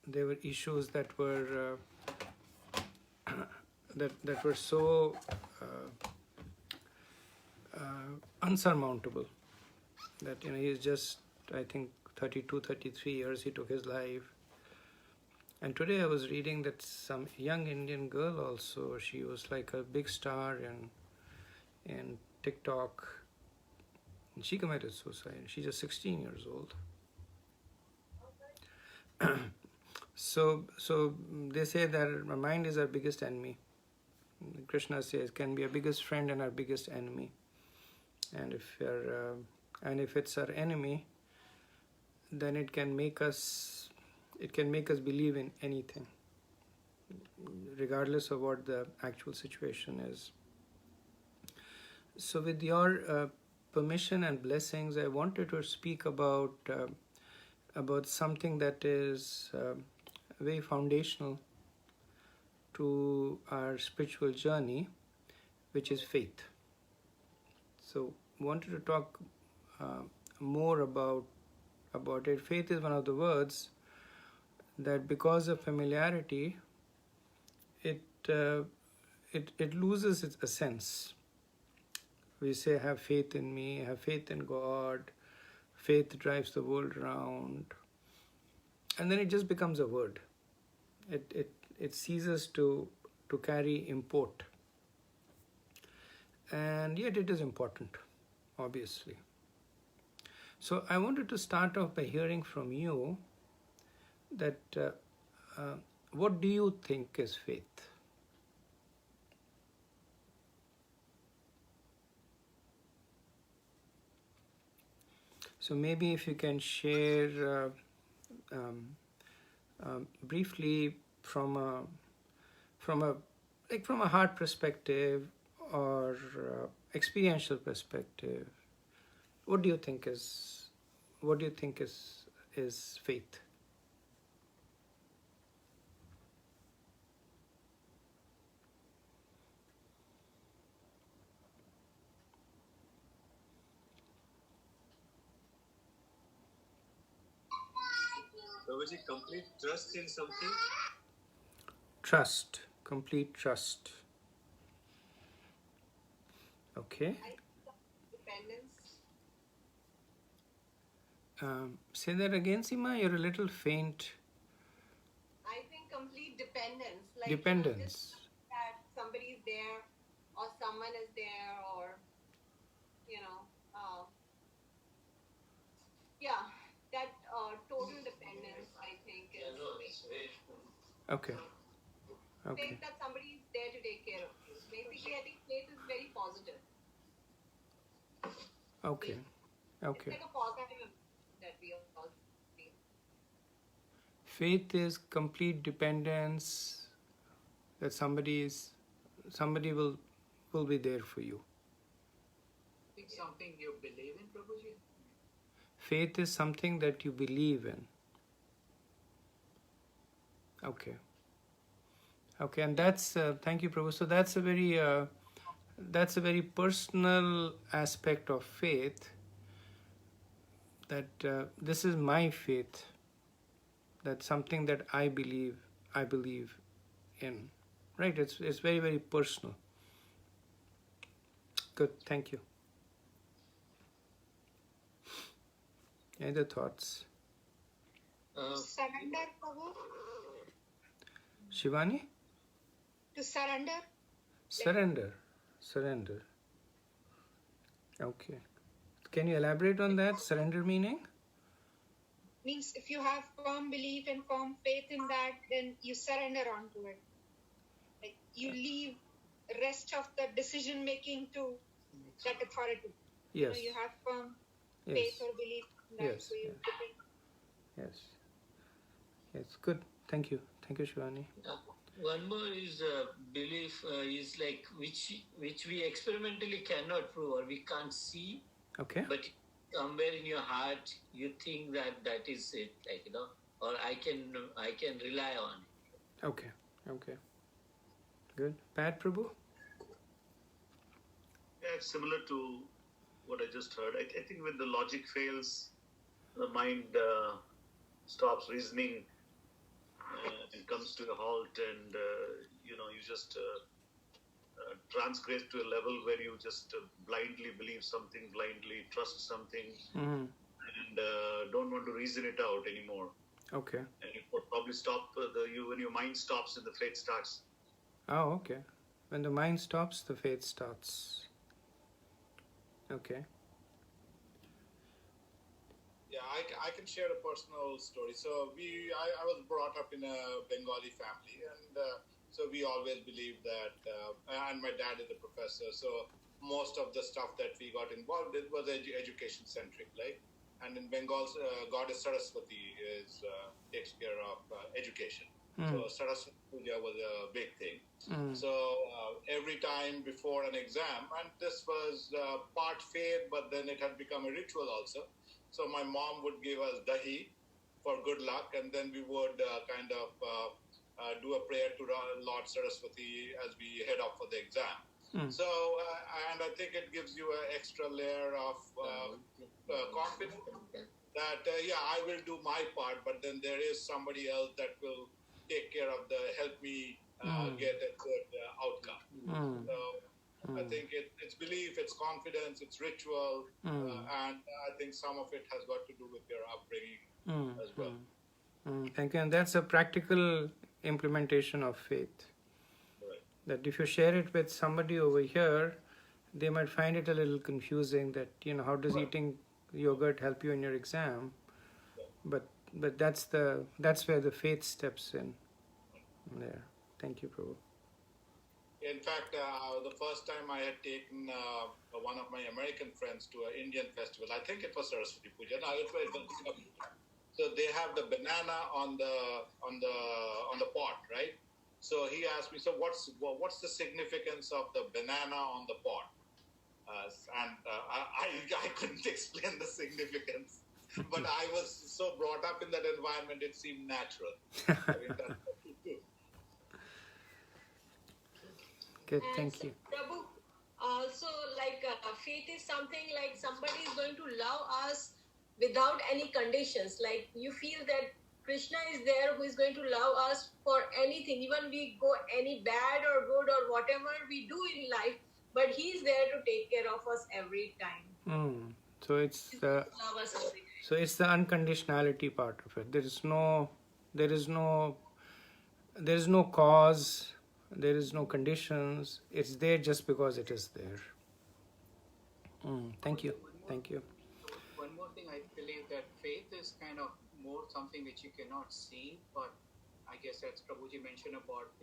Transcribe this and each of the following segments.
there were issues that were that were so unsurmountable that he's just, I think, 32, 33 years he took his life. And today I was reading that some young Indian girl also, she was like a big star in TikTok, and she committed suicide. She's just 16 years old. So they say that our mind is our biggest enemy. Krishna says can be our biggest friend and our biggest enemy. And if it's our enemy, then it can make us believe in anything, regardless of what the actual situation is. So with your permission and blessings, I wanted to speak about something that is very foundational to our spiritual journey, which is faith. So wanted to talk more about it. Faith is one of the words that, because of familiarity, it loses its essence. We say, have faith in me, have faith in God, faith drives the world around, and then it just becomes a word. It ceases to carry import, and yet it is important, obviously. So I wanted to start off by hearing from you that what do you think is faith? So maybe if you can share briefly from a heart perspective or experiential perspective, what do you think is faith? So is it complete trust in something? Trust, complete trust. Okay. Dependence. Say that again, Seema. You're a little faint. I think complete dependence. Like, Dependence. That somebody's there, or someone is there, or that total dependence, I think, is Okay. Faith that somebody is there to take care of you. Basically, I think faith is very positive. Okay. It's like a positive that we all feel. Faith is complete dependence, that somebody will be there for you. It's something you believe in, Prabhuji? Faith is something that you believe in. Okay, and that's thank you, Prabhu. So that's a very personal aspect of faith. That this is my faith. That's something that I believe in. Right? It's very, very personal. Good. Thank you. Any other thoughts? Surrender, Prabhu. Shivani? To surrender. Surrender. Okay. Can you elaborate on that? Surrender meaning? Means if you have firm belief and firm faith in that, then you surrender onto it. Like you leave rest of the decision making to that authority. Yes. You have firm faith or belief in that. Yes. Yes. Good. Thank you, Shivani. One more is belief is like which we experimentally cannot prove or we can't see. Okay. But somewhere in your heart you think that is it, like or I can rely on it. Okay. Good. Pat, Prabhu? Yeah, it's similar to what I just heard. I think when the logic fails, the mind stops reasoning and comes to a halt, and you just transgress to a level where you just blindly believe something, blindly trust something, Mm-hmm. and don't want to reason it out anymore. Okay. And it will probably stop when your mind stops and the faith starts. Oh, okay. When the mind stops, the faith starts. Okay. Yeah, I can share a personal story. So I was brought up in a Bengali family, and so we always believed that. And my dad is a professor, so most of the stuff that we got involved in was education centric, like. And in Bengal, goddess Saraswati takes care of education. So Saraswati Puja was a big thing. So every time before an exam, and this was part faith, but then it had become a ritual also. So my mom would give us dahi for good luck, and then we would do a prayer to Lord Saraswati as we head off for the exam. So, and I think it gives you an extra layer of confidence that, I will do my part, but then there is somebody else that will take care of help me get a good outcome. So, I think it's belief, it's confidence, it's ritual, and I think some of it has got to do with your upbringing as well. Thank you. And that's a practical implementation of faith. Right. That if you share it with somebody over here, they might find it a little confusing that, how does eating yogurt help you in your exam? But that's where the faith steps in. There. Thank you, Prabhu. In fact, the first time I had taken one of my American friends to an Indian festival, I think it was Saraswati Puja. No, it was. So they have the banana on the pot, right? So he asked me, so what's the significance of the banana on the pot? I couldn't explain the significance, but I was so brought up in that environment, it seemed natural. I mean, that's what we do. Good, thank you. Prabhu, also faith is something like somebody is going to love us without any conditions. Like you feel that Krishna is there who is going to love us for anything, even we go any bad or good or whatever we do in life, but he is there to take care of us every time. So it's the Love us every time. so it's the unconditionality part of it. There is no cause. There is no conditions. It's there just because it is there. Thank you. Thank you. One more thing, I believe that faith is kind of more something which you cannot see, but I guess as Prabhuji mentioned about,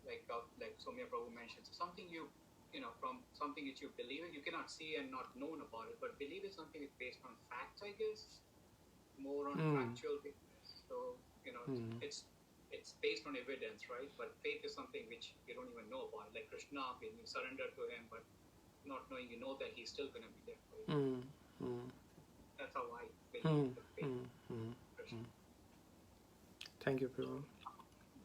like Somya Prabhu mentioned, something from something which you believe in, you cannot see and not known about it, but belief is something that's based on facts, I guess, more on factual things. So, it's based on evidence, right? But faith is something which you don't even know about. Like Krishna, when you surrender to him, but not knowing, that he's still going to be there for you. That's how I believe the faith. Thank you, Prabhu.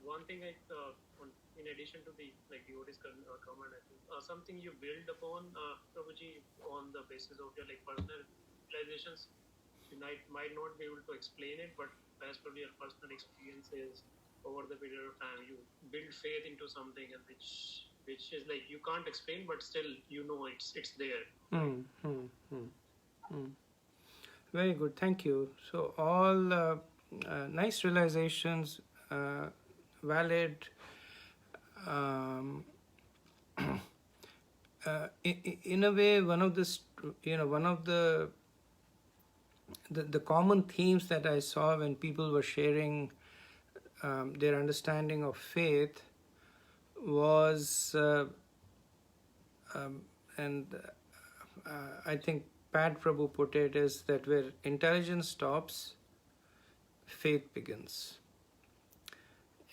One thing, in addition to the devotees comment, I think something you build upon, Prabhuji, on the basis of your personal realizations. You might not be able to explain it, but as per your personal experiences over the period of time, you build faith into something, and which is you can't explain, but still it's there. Very good, thank you. So all nice realizations, valid. In a way, one of the common themes that I saw when people were sharing their understanding of faith was, I think Pat Prabhu put it, is that where intelligence stops, faith begins.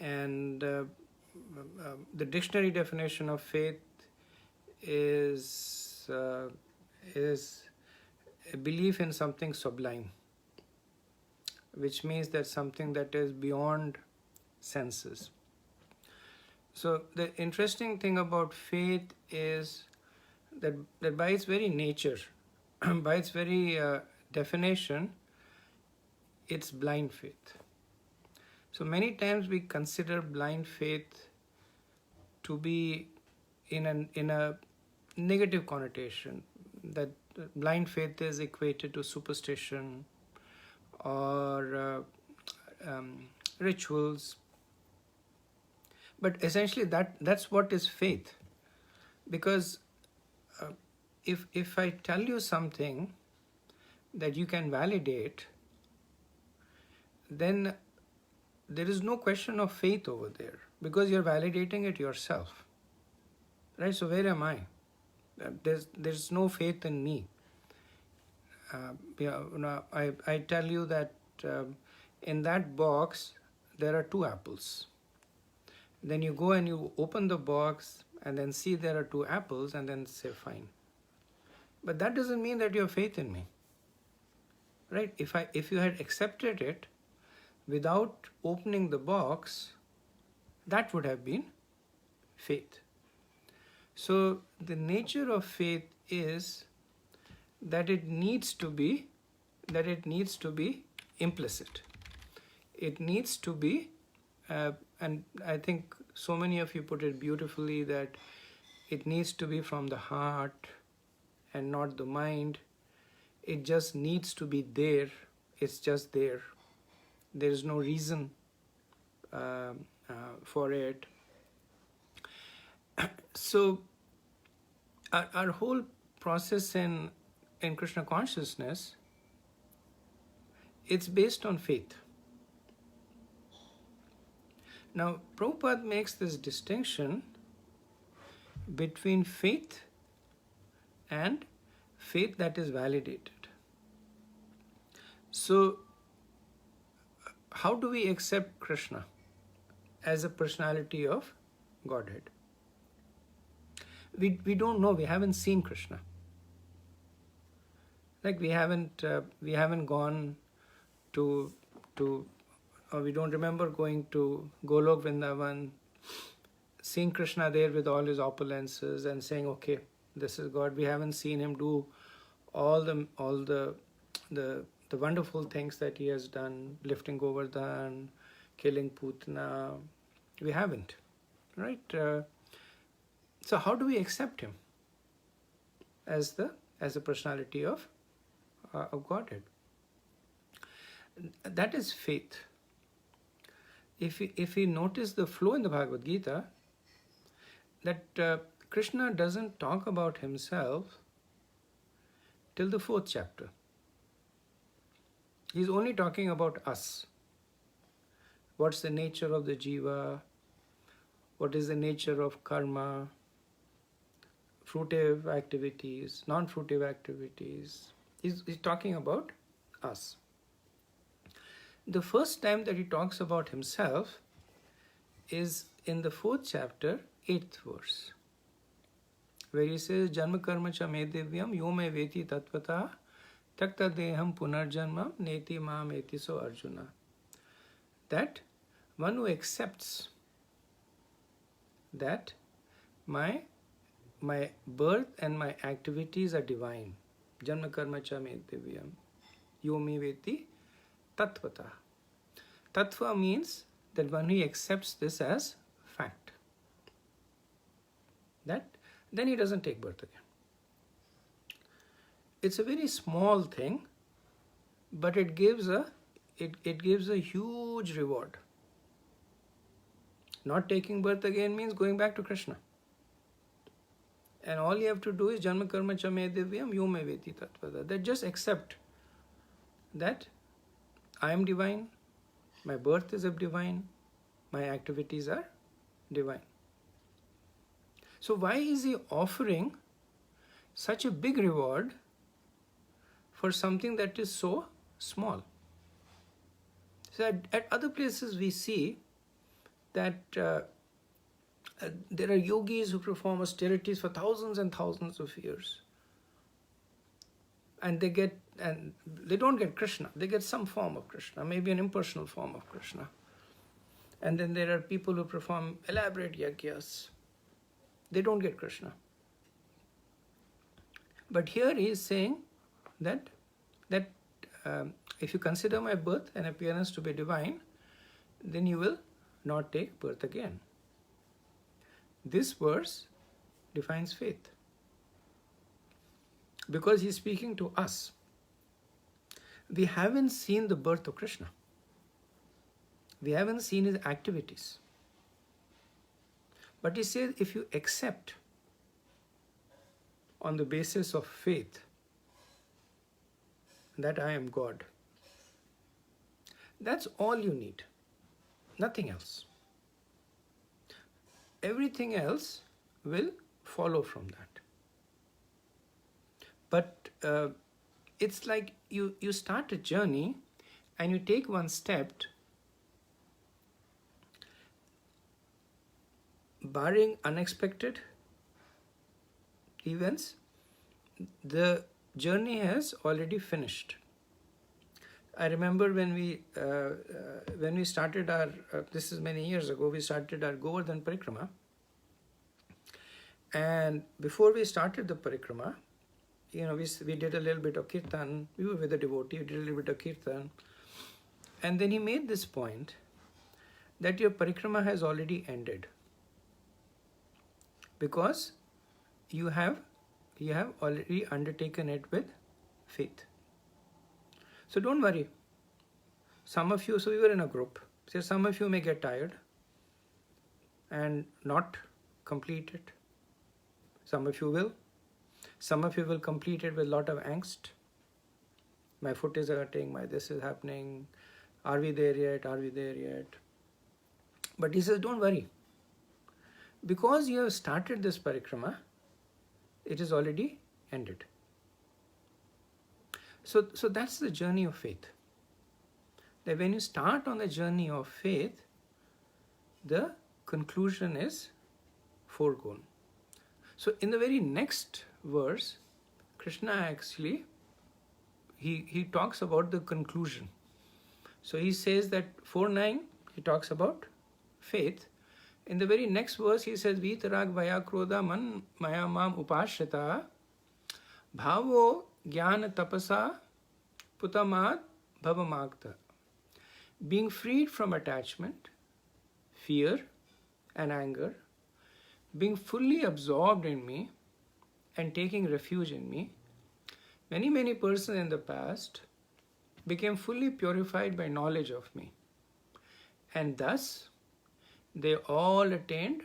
And the dictionary definition of faith is a belief in something sublime, which means that something that is beyond senses. So the interesting thing about faith is that by its very nature, by its very definition, it's blind faith. So many times we consider blind faith to be in a negative connotation, that blind faith is equated to superstition or rituals. But essentially that's what is faith. Because if I tell you something that you can validate, then there is no question of faith over there, because you're validating it yourself. Right? So where am I? There's no faith in me. I tell you that in that box there are 2 apples. Then you go and you open the box and then see there are 2 apples and then say fine. But that doesn't mean that you have faith in me. Right? If you had accepted it without opening the box, that would have been faith. So the nature of faith is that it needs to be implicit. It needs to be, and I think so many of you put it beautifully, that it needs to be from the heart and not the mind. It just needs to be there. It's just there. There is no reason for it. So our whole process in Krishna consciousness, it's based on faith. Now, Prabhupada makes this distinction between faith and faith that is validated. So, how do we accept Krishna as a personality of Godhead? We don't know. We haven't seen Krishna. Like we haven't gone to or we don't remember going to Golok Vrindavan, seeing Krishna there with all his opulences and saying, okay, this is God. We haven't seen him do all the wonderful things that he has done, lifting Govardhan, killing Putna. We haven't, right? So how do we accept him as a personality of Godhead? That is faith. If we notice the flow in the Bhagavad Gita, that Krishna doesn't talk about himself till the 4th chapter. He's only talking about us. What's the nature of the jiva? What is the nature of karma? Fruitive activities, non-fruitive activities. He's talking about us. The first time that he talks about himself is in the 4th chapter, 8th verse, where he says, Janma karma cha me divyam yo me veti tatvata takta deham punarjanmam neti mam eti so Arjuna. That one who accepts that my birth and my activities are divine. Janma karma cha me divyam yo me veti tatvata. Tattva means that one who accepts this as fact. Then he doesn't take birth again. It's a very small thing, but it gives a huge reward. Not taking birth again means going back to Krishna. And all you have to do is Janma karma cha me divyam yo me veti tatvata. That just accept that I am divine, my birth is divine, my activities are divine. So why is he offering such a big reward for something that is so small? So at other places we see that there are yogis who perform austerities for thousands and thousands of years. And they don't get Krishna. They get some form of Krishna, maybe an impersonal form of Krishna. And then there are people who perform elaborate yagyas. They don't get Krishna. But here he is saying that if you consider my birth and appearance to be divine, then you will not take birth again. This verse defines faith because he's speaking to us. We haven't seen the birth of Krishna. We haven't seen his activities. But he says, if you accept on the basis of faith that I am God, that's all you need. Nothing else. Everything else will follow from that. But it's like you start a journey and you take one step, barring unexpected events, the journey has already finished. I remember when we started our, this is many years ago, we started our Govardhan Parikrama. And before we started the Parikrama, we did a little bit of Kirtan. We were with a devotee, we did a little bit of Kirtan. And then he made this point that your Parikrama has already ended. Because you have already undertaken it with faith. So don't worry. Some of you, so we were in a group. So some of you may get tired and not complete it. Some of you will. Some of you will complete it with a lot of angst. My foot is hurting, my this is happening. Are we there yet? Are we there yet? But he says, don't worry. Because you have started this parikrama, it is already ended. So that's the journey of faith. That when you start on the journey of faith, the conclusion is foregone. So in the very next verse, Krishna actually, he talks about the conclusion. So he says that 4:9, he talks about faith. In the very next verse, he says, Vitarag vaya krodha man maya mam upashrita bhavo jnana tapasa putamad bhavamagta. Being freed from attachment, fear and anger, being fully absorbed in me and taking refuge in me, many persons in the past became fully purified by knowledge of me. And thus, they all attained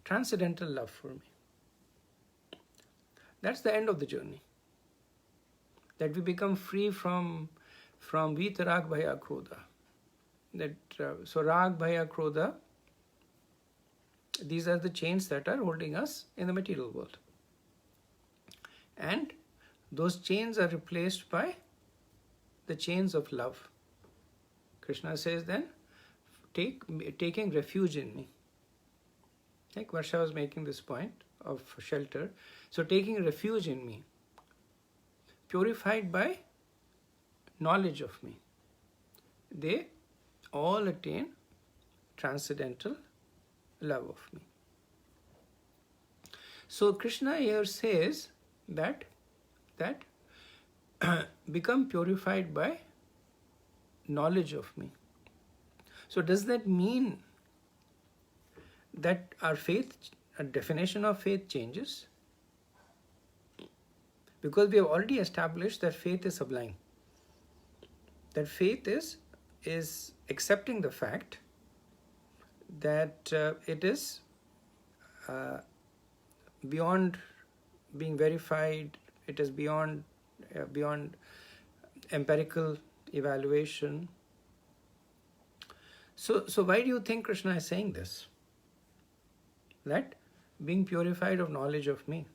transcendental love for me. That's the end of the journey. That we become free from vitarag bhaya krodha. So rag bhaya krodha, these are the chains that are holding us in the material world. And those chains are replaced by the chains of love. Krishna says then, taking refuge in me. Like Varsha was making this point of shelter. So taking refuge in me, purified by knowledge of me, they all attain transcendental love of me. So Krishna here says that become purified by knowledge of me. So does that mean that our definition of faith changes? Because we have already established that faith is sublime. That faith is accepting the fact that it is beyond being verified, it is beyond empirical evaluation. So why do you think Krishna is saying this? That being purified of knowledge of me.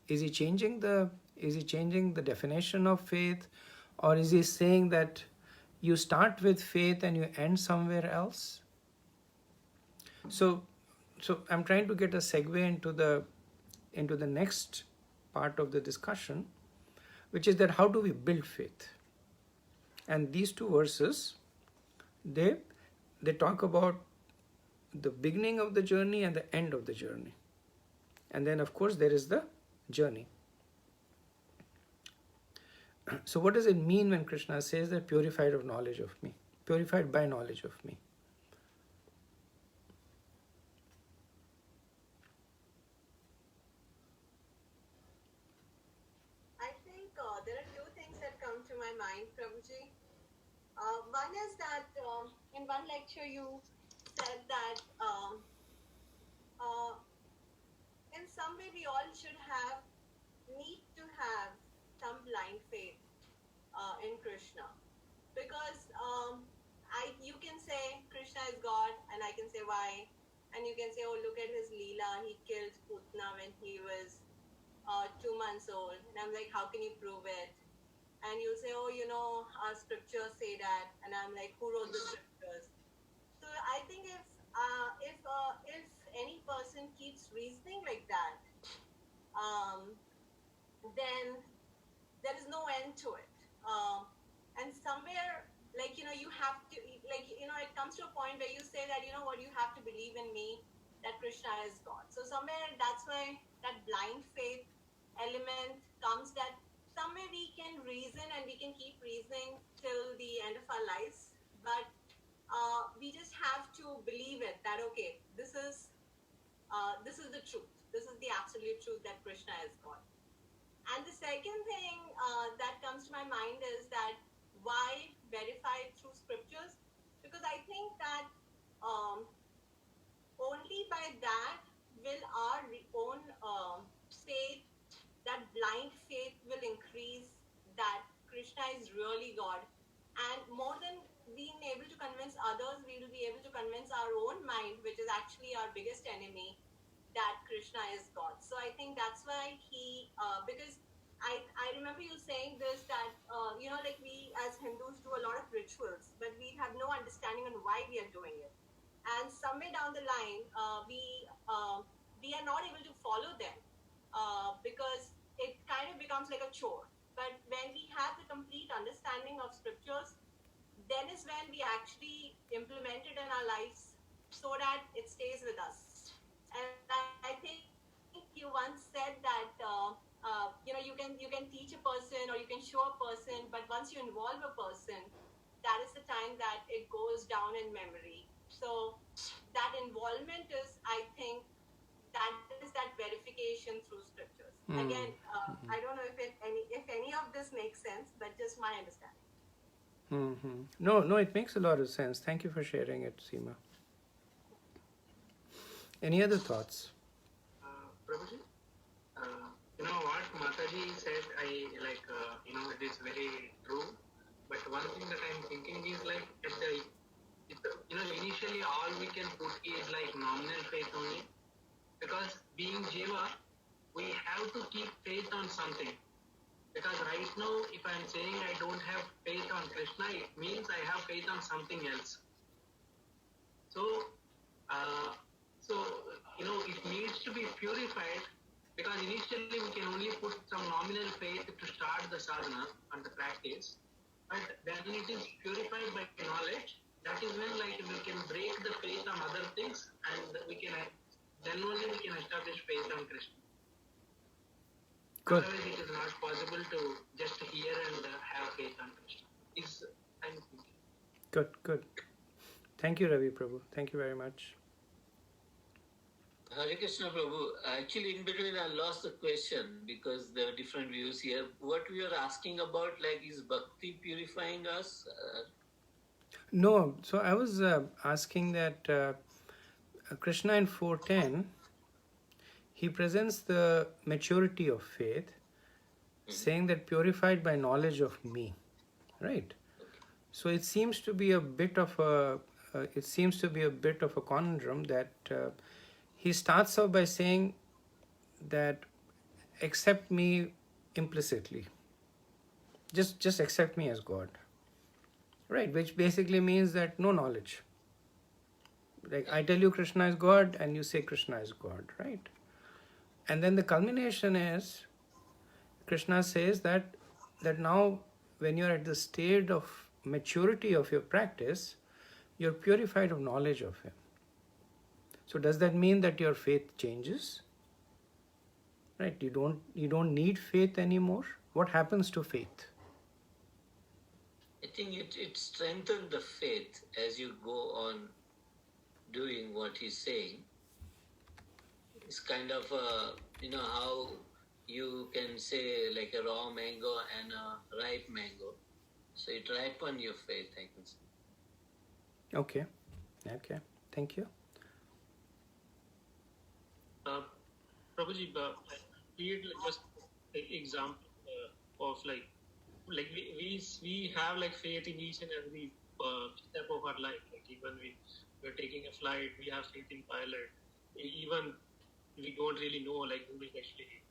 Is he changing the definition of faith, or is he saying that you start with faith and you end somewhere else? So I'm trying to get a segue into the next part of the discussion, which is that how do we build faith? And these two verses, they talk about the beginning of the journey and the end of the journey. And then, of course, there is the journey. So what does it mean when Krishna says that purified of knowledge of me? purified by knowledge of me. I think there are two things that come to my mind, Prabhuji. One is that in one lecture you said that in some way we all should need to have some blind faith in Krishna, because you can say Krishna is God, and I can say why, and you can say, oh, look at his leela, he killed Putna when he was 2 months old, and I'm like, how can you prove it? And you'll say, oh, our scriptures say that, and I'm like, who wrote the scriptures? So I think if any person keeps reasoning like that, then there is no end to it. And somewhere, you have to, it comes to a point where you say that, what, you have to believe in me, that Krishna is God. So somewhere that's why that blind faith element comes, that somewhere we can reason and we can keep reasoning till the end of our lives, but we just have to believe it, that okay, this is the truth, this is the absolute truth, that Krishna is God. And the second thing that comes to my mind is that why verify it through scriptures? Because I think that only by that will our own faith, that blind faith, will increase that Krishna is really God. And more than being able to convince others, we will be able to convince our own mind, which is actually our biggest enemy, that Krishna is God. So I think that's why because I remember you saying this, that, we as Hindus do a lot of rituals, but we have no understanding on why we are doing it. And somewhere down the line, we are not able to follow them because it kind of becomes like a chore. But when we have the complete understanding of scriptures, then is when we actually implement it in our lives so that it stays with us. And I think you once said that you can teach a person or you can show a person, but once you involve a person, that is the time that it goes down in memory. So that involvement is, I think, that is that verification through scriptures. Again, I don't know if any of this makes sense, but just my understanding. No, it makes a lot of sense. Thank you for sharing it, Seema. Any other thoughts? Prabhuji, you know what Mataji said, it is very true. But one thing that I'm thinking is initially all we can put is like nominal faith only. Because being Jiva, we have to keep faith on something. Because right now, if I'm saying I don't have faith on Krishna, it means I have faith on something else. So, it needs to be purified, because initially we can only put some nominal faith to start the sadhana and the practice. But then it is purified by knowledge. That is when we can break the faith on other things, and then only we can establish faith on Krishna. Good. Otherwise, it is not possible to just hear and have faith on Krishna. I'm thinking. Good. Thank you, Ravi Prabhu. Thank you very much. Hare Krishna Prabhu. Actually, in between, I lost the question because there are different views here. What we are asking about, is bhakti purifying us? No, so I was asking that Krishna in 4:10, he presents the maturity of faith, saying that purified by knowledge of me, right? So it seems to be a bit of a conundrum that he starts off by saying that accept me implicitly, just accept me as God, right? Which basically means that no knowledge. Like I tell you Krishna is God and you say Krishna is God, right? And then the culmination is Krishna says that now when you're at the state of maturity of your practice, you're purified of knowledge of him. So does that mean that your faith changes? Right? You don't need faith anymore. What happens to faith? I think it strengthens the faith as you go on doing what he's saying. It's kind of how you can say like a raw mango and a ripe mango. So it ripens your faith, I can say. Okay. Thank you. Prabhuji, create like just like example of like we have like faith in each and every step of our life. Like even we're taking a flight, we have faith in pilot. Even we don't really know like who is actually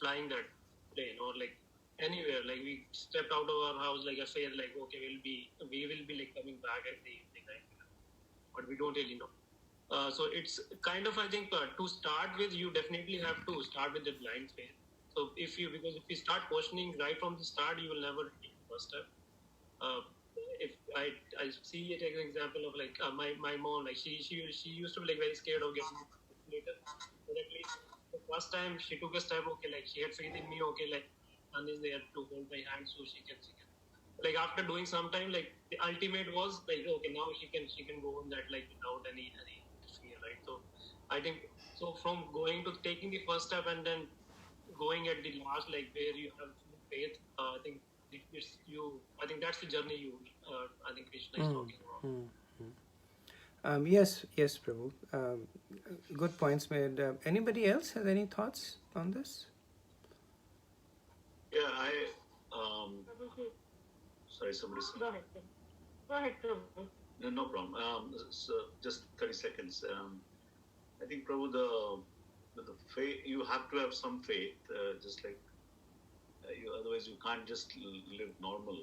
flying that plane or like anywhere. Like we stepped out of our house like a faith, like okay, we will be like coming back at the evening, right? But we don't really know. So it's kind of, I think, to start with, you definitely have to start with the blind faith. So because if you start questioning right from the start, you will never take the first step. If I see it as an example of like my mom, like she used to be like very scared of getting later. But at least the first time she took a step, okay, like she had faith in me, okay, like son is there to hold my hand so she can. Like after doing some time, like the ultimate was like okay, now she can go on that like without any fear, right? So I think so from going to taking the first step and then going at the last, like where you have full faith. I think I think that's the journey I think Krishna is talking about. Yes, Prabhu. Good points made. Anybody else has any thoughts on this? Yeah, Prabhuji, sorry, somebody said. go ahead, Prabhu. No problem. So just 30 seconds. I think, Prabhu, the faith, you have to have some faith, just like otherwise you can't just live normal.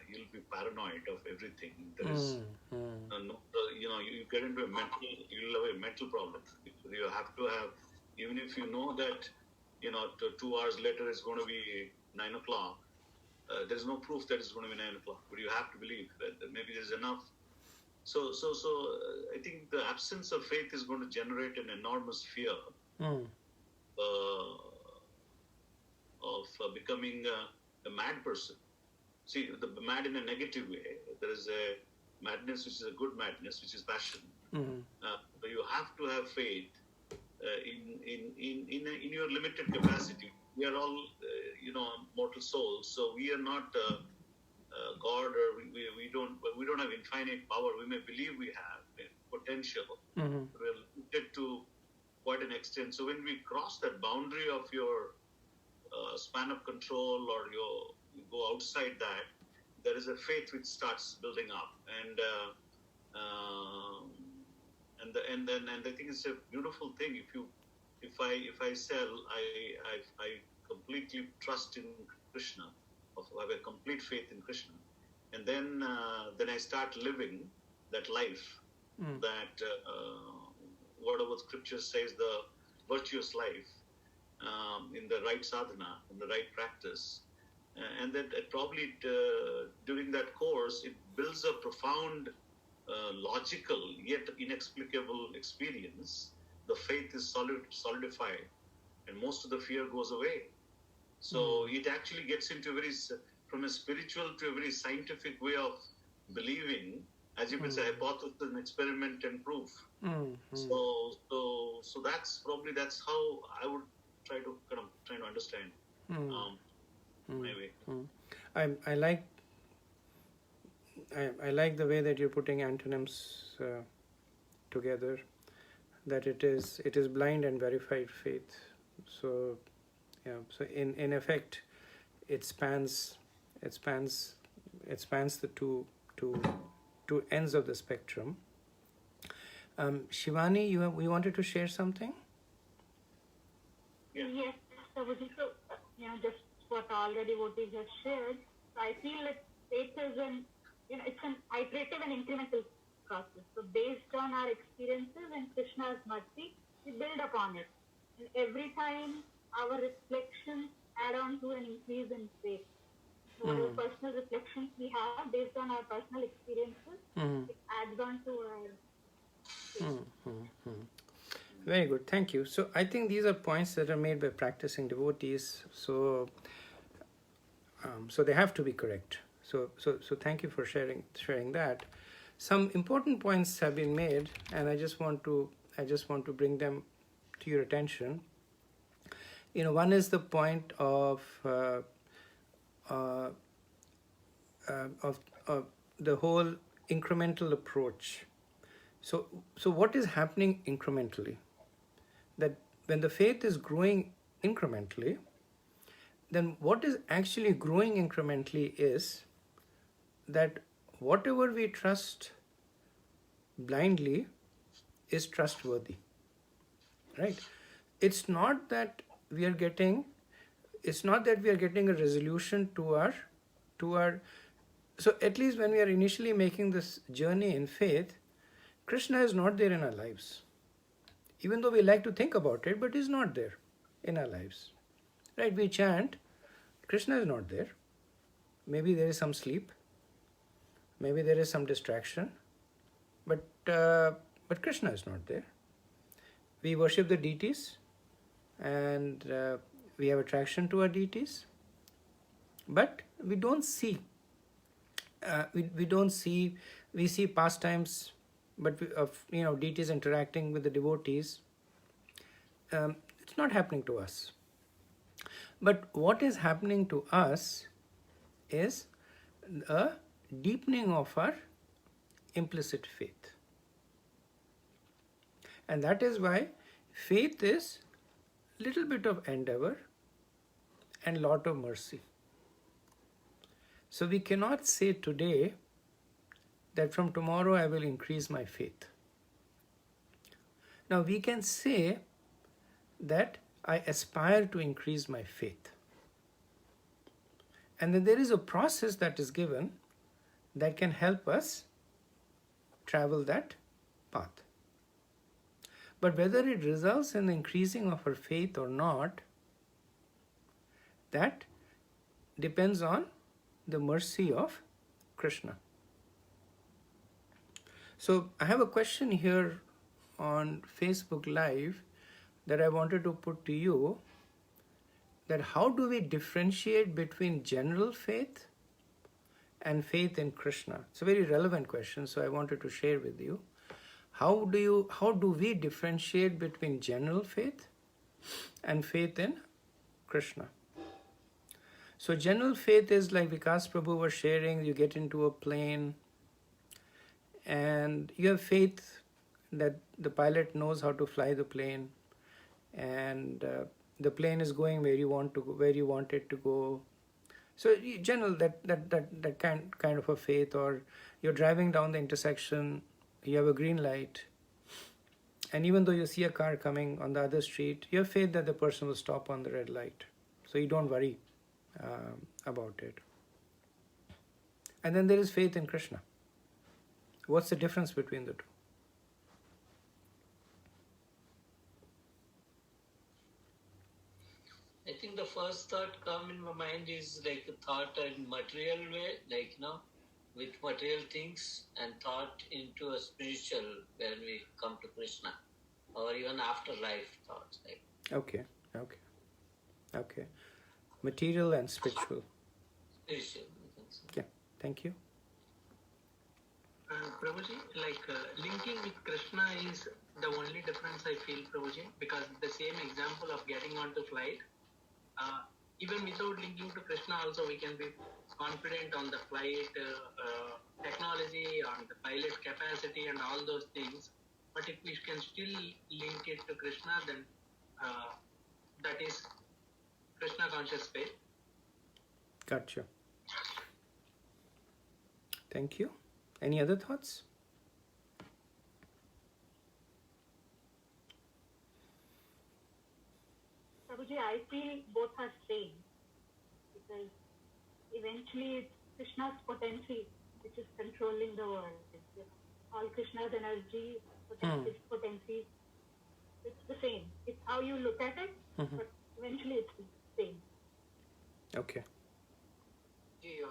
You'll be paranoid of everything. There is, you get into you'll have a mental problem. You have to have, even if you know that, 2 hours later it's going to be 9 o'clock, there's no proof that it's going to be 9 o'clock, but you have to believe that maybe there's enough. So I think the absence of faith is going to generate an enormous fear of becoming a mad person. See, the mad in a negative way. There is a madness which is a good madness, which is passion. But you have to have faith in your limited capacity. We are all, mortal souls, so we are not God, or we don't have infinite power. We may believe we have potential. We're limited to quite an extent. So when we cross that boundary of your span of control, or you go outside that, there is a faith which starts building up, and I think it's a beautiful thing. If I sell, I completely trust in Krishna, have a complete faith in Krishna, and then I start living that life, that whatever Scripture says, the virtuous life, in the right sadhana, in the right practice, and then probably during that course, it builds a profound, logical yet inexplicable experience. The faith is solidified, and most of the fear goes away. So it actually gets into from a spiritual to a very scientific way of believing, as you could say, hypothesis, and experiment and proof. So that's how I would try to understand my way. I like the way that you're putting antonyms together. That it is blind and verified faith. So yeah. So in effect, it spans the two ends of the spectrum. Shivani, you wanted to share something? Yeah. Yes, so just what you just shared. I feel like faith is it's an iterative and incremental process. So based on our experiences and Krishna's mercy, we build upon it. And every time our reflections add on to an increase in faith. So whatever personal reflections we have based on our personal experiences, it adds on to our faith. Very good, thank you. So I think these are points that are made by practicing devotees. So they have to be correct. So thank you for sharing that. Some important points have been made, and I just want to bring them to your attention. One is the point of the whole incremental approach. So what is happening incrementally? That when the faith is growing incrementally, then what is actually growing incrementally is that whatever we trust blindly is trustworthy, right? It's not that we are getting a resolution to our so at least when we are initially making this journey in faith, Krishna is not there in our lives, even though we like to think about it, but he's not there in our lives, right? We chant, Krishna is not there. Maybe there is some sleep, maybe there is some distraction, but Krishna is not there. We worship the deities, and we have attraction to our deities, but we don't see. We see pastimes, but of deities interacting with the devotees. It's not happening to us. But what is happening to us is a deepening of our implicit faith. And that is why faith is little bit of endeavor and lot of mercy. So we cannot say today that from tomorrow I will increase my faith. Now we can say that I aspire to increase my faith. And then there is a process that is given that can help us travel that path. But whether it results in the increasing of our faith or not, that depends on the mercy of Krishna. So I have a question here on Facebook Live that I wanted to put to you, that how do we differentiate between general faith and faith in Krishna? It's a very relevant question, so I wanted to share with you. How do we differentiate between general faith and faith in Krishna? So general faith is like Vikas Prabhu was sharing, you get into a plane and you have faith that the pilot knows how to fly the plane, and the plane is going where you want it to go. So general that kind of a faith. Or you're driving down the intersection, you have a green light, and even though you see a car coming on the other street, you have faith that the person will stop on the red light, so you don't worry about it. And then there is faith in Krishna. What's the difference between the two? I think the first thought come in my mind is like a thought in material way, like with material things, and thought into a spiritual when we come to Krishna, or even afterlife thoughts. Like. Okay. Material and spiritual. Spiritual, I think so. Yeah, thank you. Prabhuji, linking with Krishna is the only difference I feel, Prabhuji, because the same example of getting onto flight, even without linking to Krishna also we can be confident on the flight technology, on the pilot capacity and all those things. But if we can still link it to Krishna, then that is Krishna conscious faith. Gotcha. Thank you. Any other thoughts? Prabhuji, I feel both are same, because eventually it's Krishna's potency which is controlling the world. All Krishna's energy, potency, it's the same. It's how you look at it, but eventually it's the same. Okay. Yeah,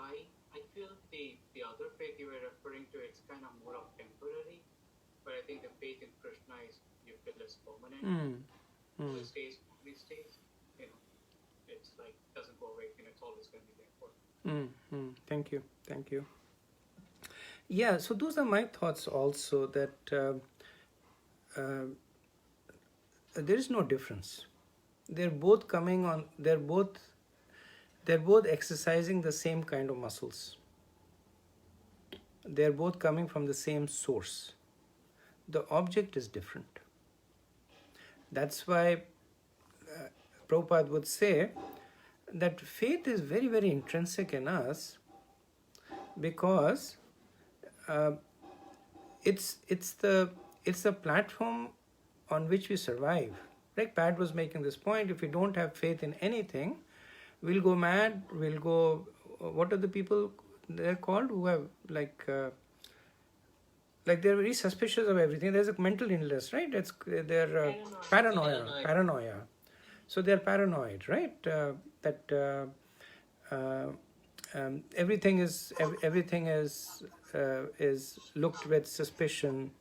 I feel the other faith you were referring to, it's kind of more of temporary, but I think the faith in Krishna is, you feel, is permanent. It stays, it's like doesn't go away, it's always going to be there for you. Thank you. Thank you. Yeah, so those are my thoughts also, that there is no difference. They're both coming on, they're both exercising the same kind of muscles. They're both coming from the same source. The object is different. That's why Prabhupada would say that faith is very, very intrinsic in us, because it's the platform on which we survive. Like Pat was making this point, if we don't have faith in anything, we'll go mad, we'll go, what are the people they're called who have they're very suspicious of everything. There's a mental illness, right? They're paranoia. So they're paranoid, right? Everything is looked with suspicion.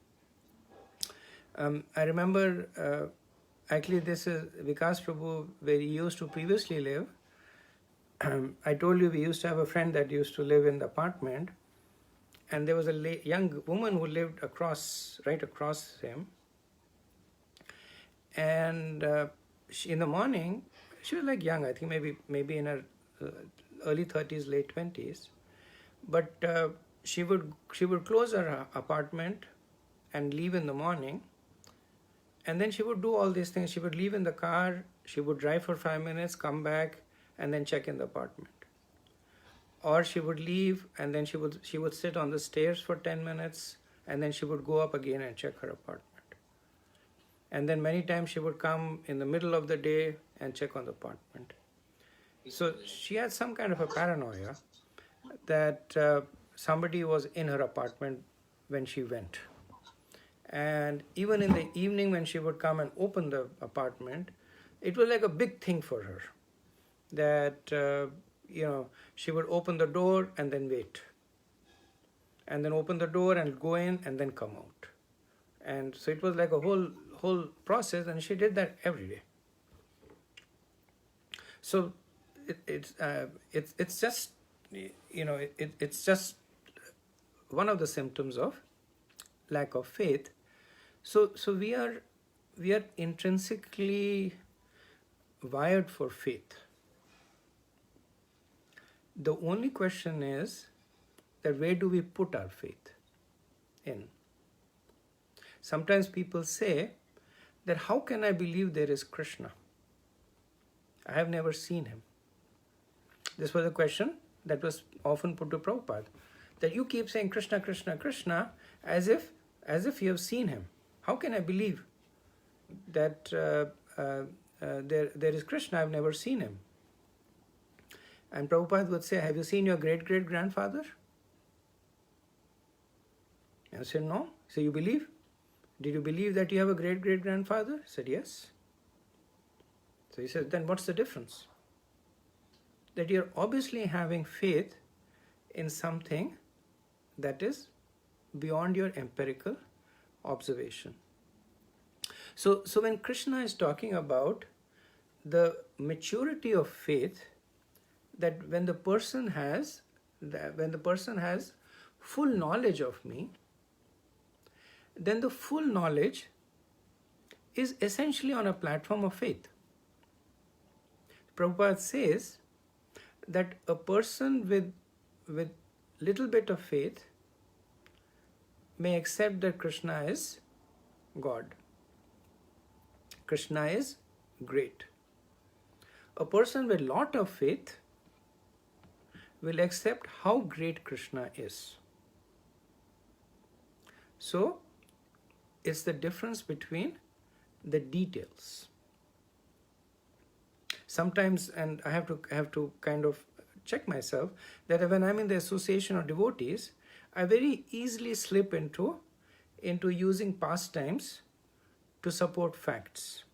I remember, actually, this is Vikas Prabhu, where he used to previously live. I told you we used to have a friend that used to live in the apartment, and there was a young woman who lived right across him. And in the morning, she was like young, I think maybe in her early 30s, late 20s. But she would close her apartment and leave in the morning. And then she would do all these things. She would leave in the car, she would drive for 5 minutes, come back, and then check in the apartment. Or she would leave, and then she would sit on the stairs for 10 minutes, and then she would go up again and check her apartment. And then many times she would come in the middle of the day and check on the apartment. So she had some kind of a paranoia that somebody was in her apartment when she went. And even in the evening when she would come and open the apartment, it was like a big thing for her that, she would open the door and then wait. And then open the door and go in and then come out. And so it was like a whole process, and she did that every day. So it's just, it's just one of the symptoms of lack of faith. So we are intrinsically wired for faith. The only question is that where do we put our faith in? Sometimes people say that how can I believe there is Krishna? I have never seen him. This was a question that was often put to Prabhupada, that you keep saying Krishna, Krishna, Krishna, as if you have seen him. How can I believe that there is Krishna? I have never seen him. And Prabhupada would say, have you seen your great-great-grandfather? And I said, no. So you believe? Did you believe that you have a great-great-grandfather? I said, yes. So he said, then what's the difference? That you're obviously having faith in something that is beyond your empirical observation. So when Krishna is talking about the maturity of faith, that when the person has full knowledge of me, then the full knowledge is essentially on a platform of faith. Prabhupada says that a person with little bit of faith may accept that Krishna is God. Krishna is great. A person with lot of faith will accept how great Krishna is. So, it's the difference between the details. Sometimes, and I have to kind of check myself, that when I'm in the association of devotees, I very easily slip into using pastimes to support facts.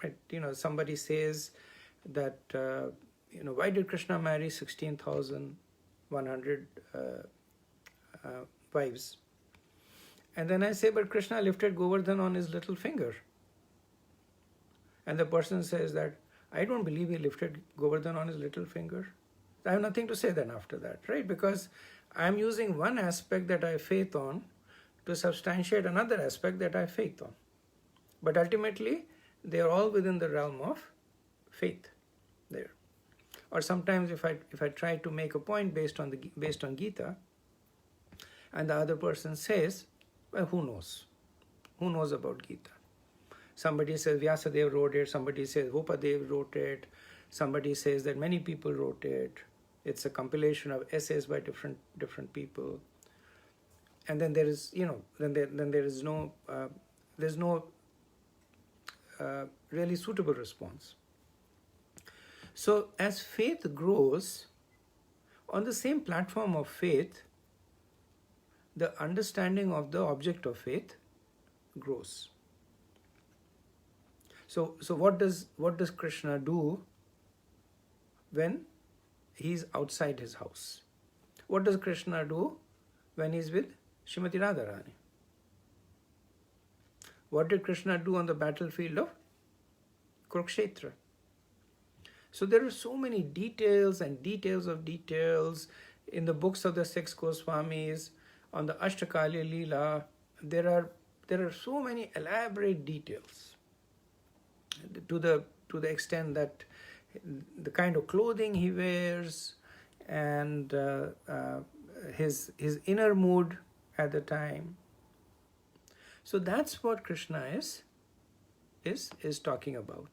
Right? Somebody says that why did Krishna marry 16,100 wives? And then I say, but Krishna lifted Govardhan on his little finger. And the person says that, I don't believe he lifted Govardhan on his little finger. I have nothing to say then after that, right? Because I'm using one aspect that I have faith on to substantiate another aspect that I have faith on. But ultimately, they are all within the realm of faith there. Or sometimes if I try to make a point based on Gita, and the other person says, well, who knows? Who knows about Gita? Somebody says Vyasadeva wrote it, somebody says Vopadev wrote it, somebody says that many people wrote it. It's a compilation of essays by different people. And then there is, then there is no, there's no really suitable response. So as faith grows, on the same platform of faith, the understanding of the object of faith grows. So what does Krishna do when he's outside his house? What does Krishna do when he's with Srimati Radharani? What did Krishna do on the battlefield of Kurukshetra? So there are so many details and details of details in the books of the six Goswamis, on the Ashtakali Leela. There are so many elaborate details to the extent that the kind of clothing he wears and his inner mood at the time. So that's what Krishna is talking about.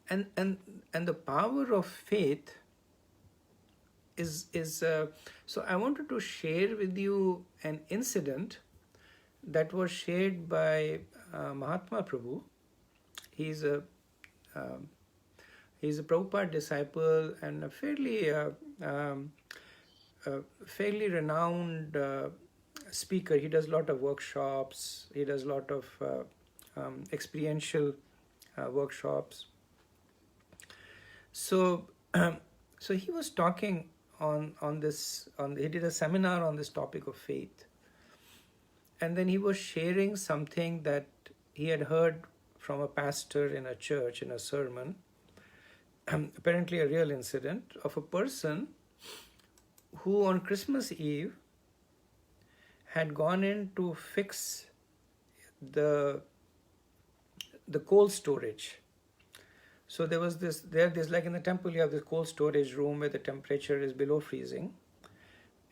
And the power of faith is so I wanted to share with you an incident that was shared by Mahatma Prabhu. He's a Prabhupada disciple and a fairly renowned speaker. He does a lot of workshops. He does a lot of experiential workshops. So he was talking he did a seminar on this topic of faith. And then he was sharing something that he had heard from a pastor in a church, in a sermon, apparently a real incident of a person who on Christmas Eve had gone in to fix the cold storage. So there's like in the temple you have this cold storage room where the temperature is below freezing.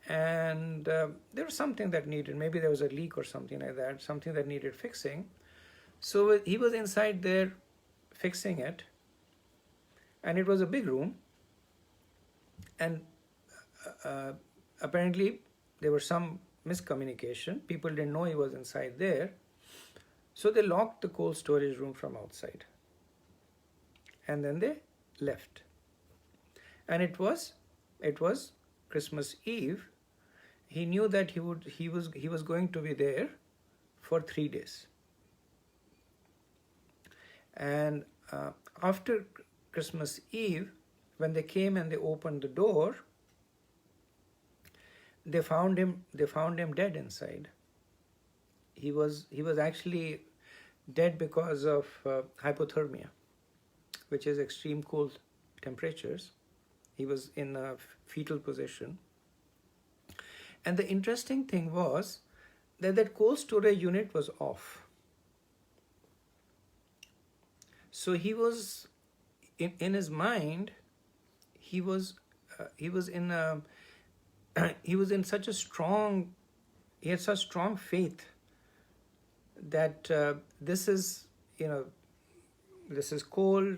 And there was something that needed, maybe there was a leak or something like that, something that needed fixing. So he was inside there fixing it. And it was a big room. And apparently there was some miscommunication. People didn't know he was inside there. So they locked the cold storage room from outside. And then they left. And it was Christmas Eve. He knew that he was going to be there for 3 days. And after Christmas Eve, when they came and they opened the door, they found him dead inside. He was actually dead because of hypothermia, which is extreme cold temperatures. He was in a fetal position. And the interesting thing was that cold storage unit was off. So he was, in his mind, he was in such a strong, he had such strong faith that this is cold,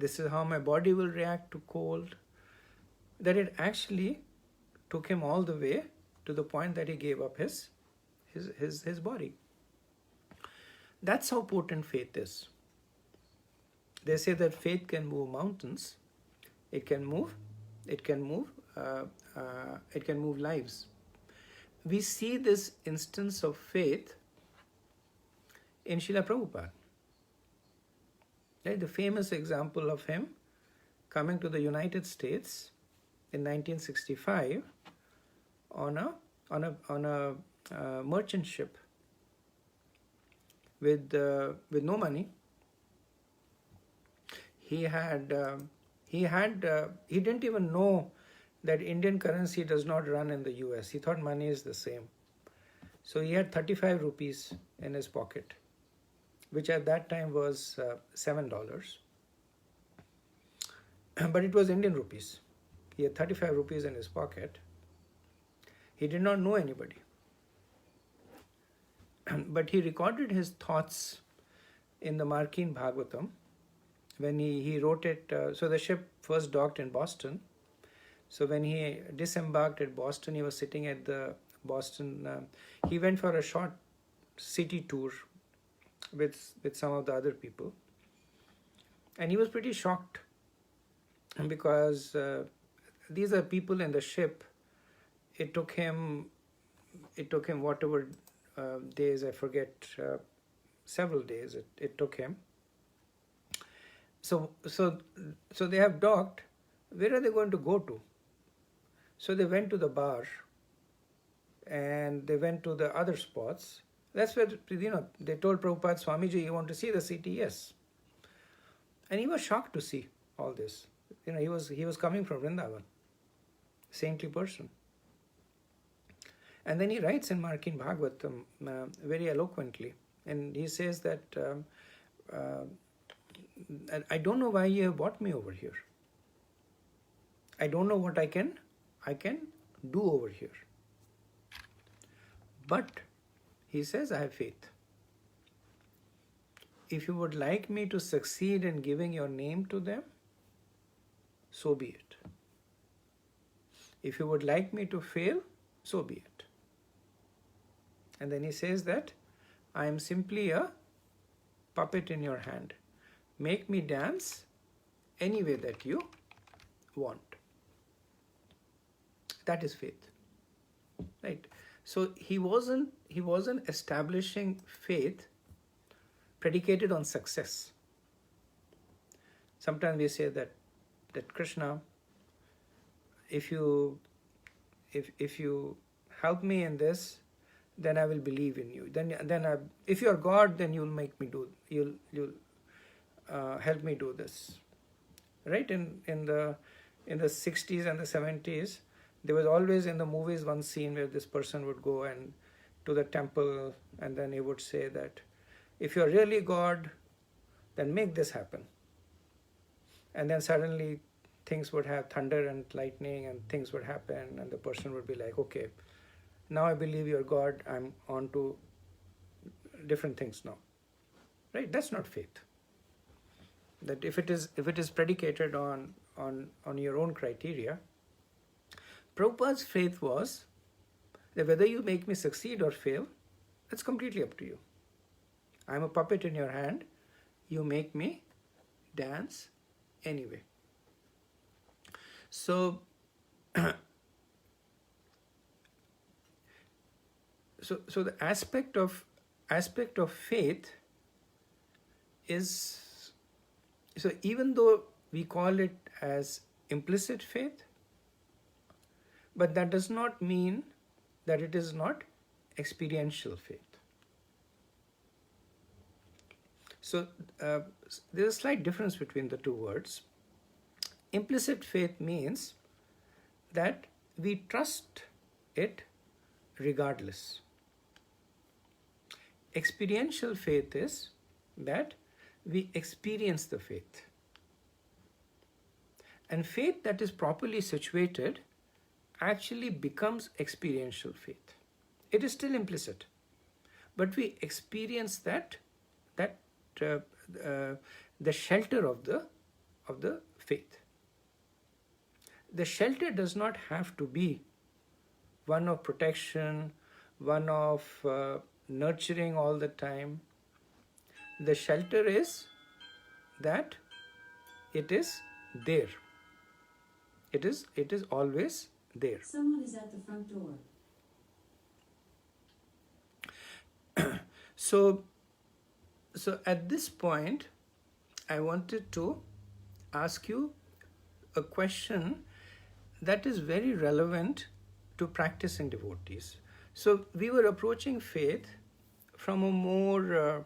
this is how my body will react to cold, that it actually took him all the way to the point that he gave up his body. That's how potent faith is. They say that faith can move mountains. It can move lives. We see this instance of faith in Srila Prabhupada. Right? The famous example of him coming to the United States in 1965 on a merchant ship with no money. He had he didn't even know that Indian currency does not run in the US. He thought money is the same. So he had 35 rupees in his pocket, which at that time was $7. But it was Indian rupees. He had 35 rupees in his pocket. He did not know anybody. But he recorded his thoughts in the Markin Bhagavatam when he wrote it. So the ship first docked in Boston. So when he disembarked at Boston, he was sitting at the Boston. He went for a short city tour with some of the other people. And he was pretty shocked because these are people in the ship. It took him whatever days, I forget, several days it took him. So they have docked. Where are they going to go to? So they went to the bar and they went to the other spots. That's where, they told Prabhupada, Swamiji, you want to see the city? Yes. And he was shocked to see all this. He was coming from Vrindavan, saintly person. And then he writes in Markin Bhagavatam very eloquently, and he says that I don't know why you have brought me over here. I don't know what I can do over here. But he says, I have faith. If you would like me to succeed in giving your name to them, so be it. If you would like me to fail, so be it. And then he says that I am simply a puppet in your hand. Make me dance any way that you want. That is faith. Right? So he wasn't establishing faith predicated on success. Sometimes we say that Krishna, if you help me in this, then I will believe in you. If you are God, then you'll help me do this. Right? In the 60s and the 70s, there was always in the movies one scene where this person would go and to the temple, and then he would say that if you're really God, then make this happen. And then suddenly things would have thunder and lightning and things would happen, and the person would be like, okay, now I believe you're God, I'm on to different things now. Right? That's not faith. That if it is predicated on your own criteria, Prabhupada's faith was that whether you make me succeed or fail, that's completely up to you. I'm a puppet in your hand, you make me dance anyway. So So the aspect of faith is, so even though we call it as implicit faith, but that does not mean that it is not experiential faith. So there's a slight difference between the two words. Implicit faith means that we trust it regardless. Experiential faith is that we experience the faith. And faith that is properly situated actually becomes experiential faith. It is still implicit, but we experience the shelter of the faith. The shelter does not have to be one of protection, one of nurturing all the time. The shelter is that it is there. It is always there. Someone is at the front door. So at this point, I wanted to ask you a question that is very relevant to practicing devotees. So we were approaching faith from a more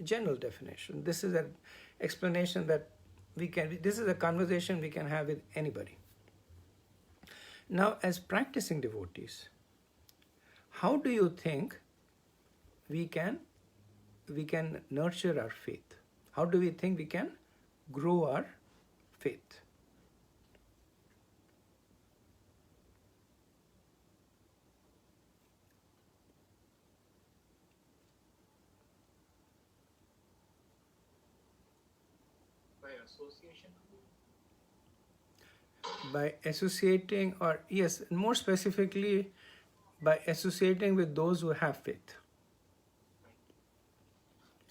general definition. This is an explanation that this is a conversation we can have with anybody. Now, as practicing devotees, how do you think we can nurture our faith? How do we think we can grow our faith? By association? By associating, or yes, more specifically, by associating with those who have faith.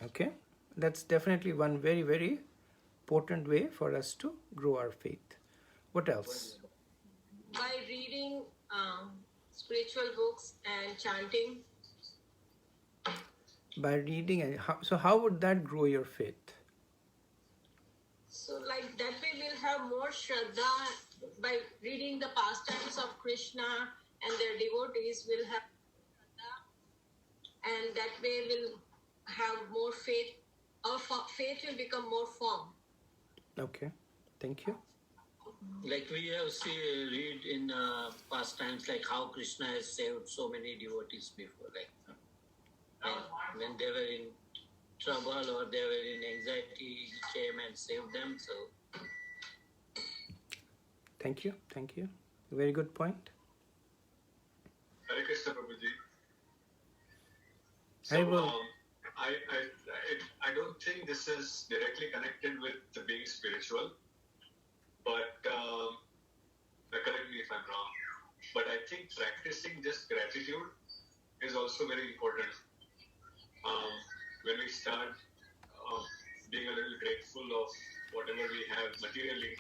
Okay, that's definitely one very, very potent way for us to grow our faith. What else? By reading spiritual books and chanting. By reading, and how would that grow your faith? So like that way we'll have more Shraddha. By reading the pastimes of Krishna and their devotees, we'll have Shraddha, and that way we'll have more faith. Our faith will become more firm. Okay, thank you. Like we have read in past times, like how Krishna has saved so many devotees before, like when they were in trouble or they were in anxiety, he came and saved them. So Thank you. Very good point. Hare Krishna, Prabhuji. I will. I don't think this is directly connected with being spiritual, but correct me if I'm wrong. But I think practicing just gratitude is also very important. When we start being a little grateful of whatever we have materially,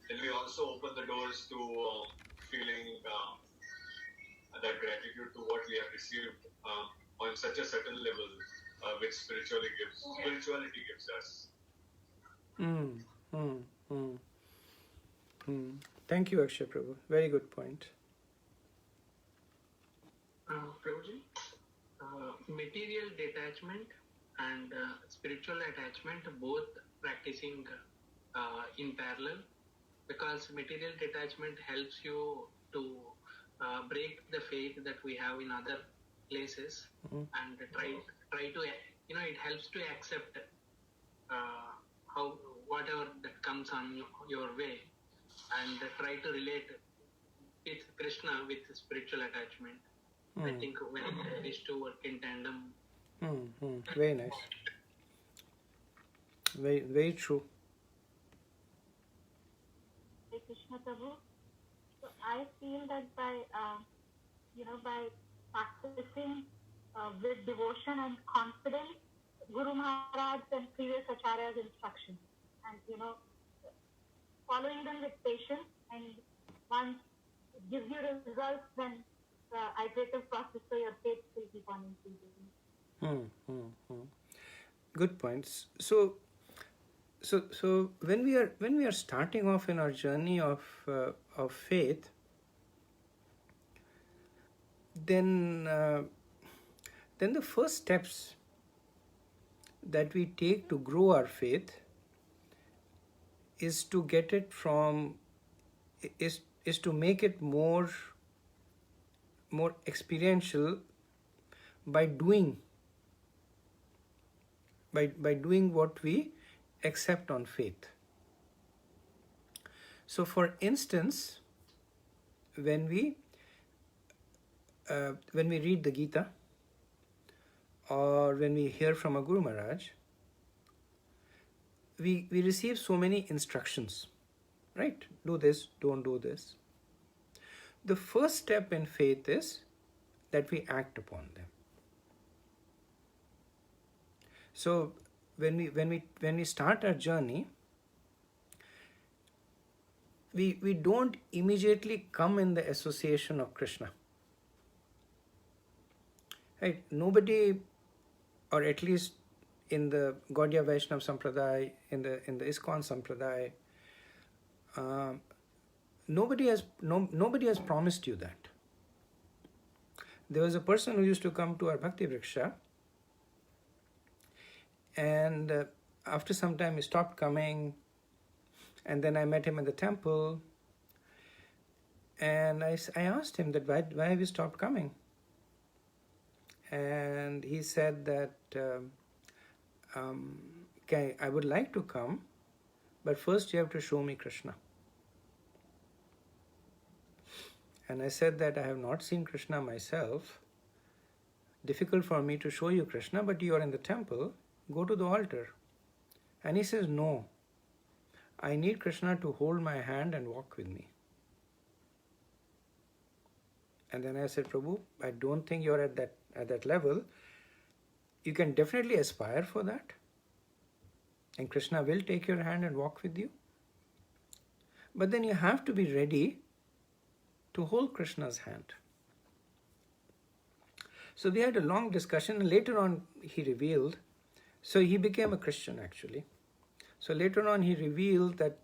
then we also open the doors to feeling that gratitude to what we have received on such a certain level, which spirituality gives us. Thank you, Akshay Prabhu. Very good point. Prabhuji, material detachment and spiritual attachment both practicing in parallel, because material detachment helps you to break the faith that we have in other places and try to, it helps to accept how whatever that comes on your way, and try to relate with Krishna with spiritual attachment. I think when these two work in tandem. Very nice. Very, very true. Hare Krishna Prabhu. So I feel that by practicing with devotion and confidence, Guru Maharaj and previous Acharya's instructions, and following them with patience, and once it gives you results, then the iterative process, so your faith will keep on increasing. Good points. So when we are starting off in our journey of faith, then the first steps that we take to grow our faith is to get it is to make it more experiential by doing what we accept on faith. So for instance, when we read the Gita, or when we hear from a Guru Maharaj, we receive so many instructions, right? Do this, don't do this. The first step in faith is that we act upon them. So when we start our journey, we don't immediately come in the association of Krishna. Right? Nobody, or at least in the Gaudiya Vaishnava Sampradaya, in the ISKCON Sampradaya, nobody has promised you that. There was a person who used to come to our Bhakti Vriksha, and after some time he stopped coming, And then I met him in the temple, and I asked him that why have you stopped coming? And he said that okay, I would like to come, but first you have to show me Krishna. And I said that I have not seen Krishna myself. Difficult for me to show you Krishna, but you are in the temple, go to the altar. And he says, no, I need Krishna to hold my hand and walk with me. And then I said, Prabhu, I don't think you're at that level. You can definitely aspire for that. And Krishna will take your hand and walk with you. But then you have to be ready to hold Krishna's hand. So we had a long discussion, and later on he revealed, so he became a Christian actually. So later on he revealed that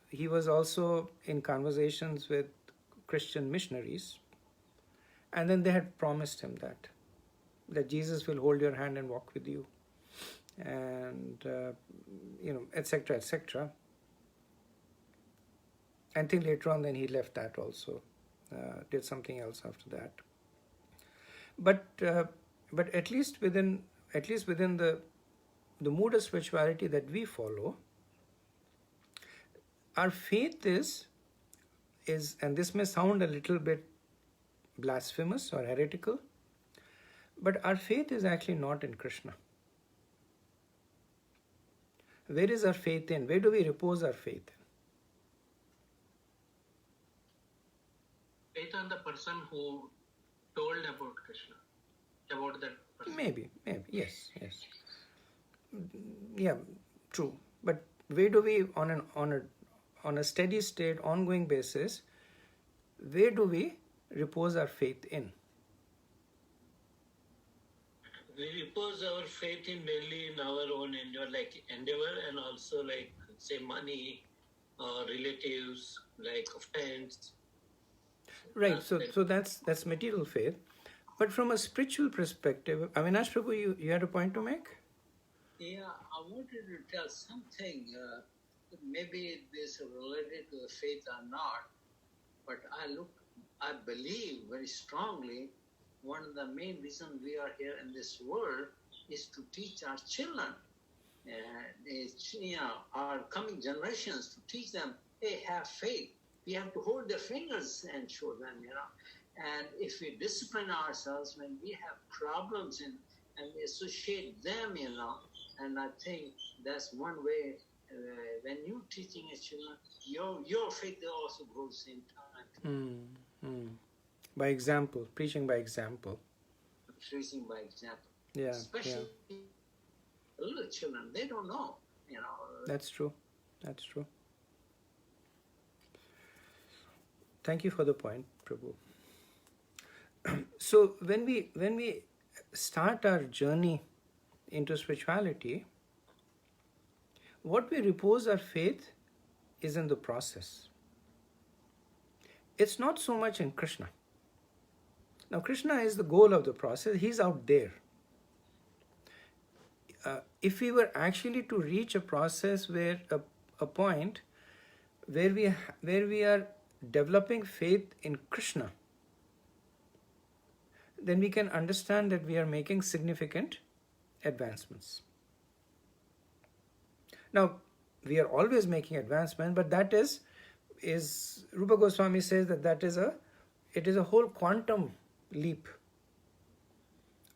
he was also in conversations with Christian missionaries, and then they had promised him that Jesus will hold your hand and walk with you, and etc., etc. I think later on then he left that also, did something else after that. But at least within the mood of spirituality that we follow, our faith is, and this may sound a little bit blasphemous or heretical, but our faith is actually not in Krishna. Where is our faith in? Where do we repose our faith in? Faith on the person who told about Krishna, about that person. Maybe, yes. Yeah, true. But where do we, on a steady state, ongoing basis, where do we repose our faith in? We repose our faith in mainly in our own endeavor, and also say money, relatives, friends. Right. So that's material faith. But from a spiritual perspective, Avinash Prabhu, you had a point to make? Yeah, I wanted to tell something. Maybe this is related to the faith or not, but I believe very strongly one of the main reasons we are here in this world is to teach our children, our coming generations, to teach them, hey, have faith. We have to hold their fingers and show them, And if we discipline ourselves when we have problems and we associate them, and I think that's one way. When you're teaching a children, your faith also grows same time. By example, preaching by example. Preaching by example. Yeah. Especially little children, they don't know, That's true. Thank you for the point, Prabhu. So when we start our journey into spirituality, what we repose our faith is in the process. It's not so much in Krishna. Now, Krishna is the goal of the process. He's out there. If we were actually to reach a process where a point where we are developing faith in Krishna, then we can understand that we are making significant advancements. Now, we are always making advancement, but that is Rupa Goswami says that it is a whole quantum leap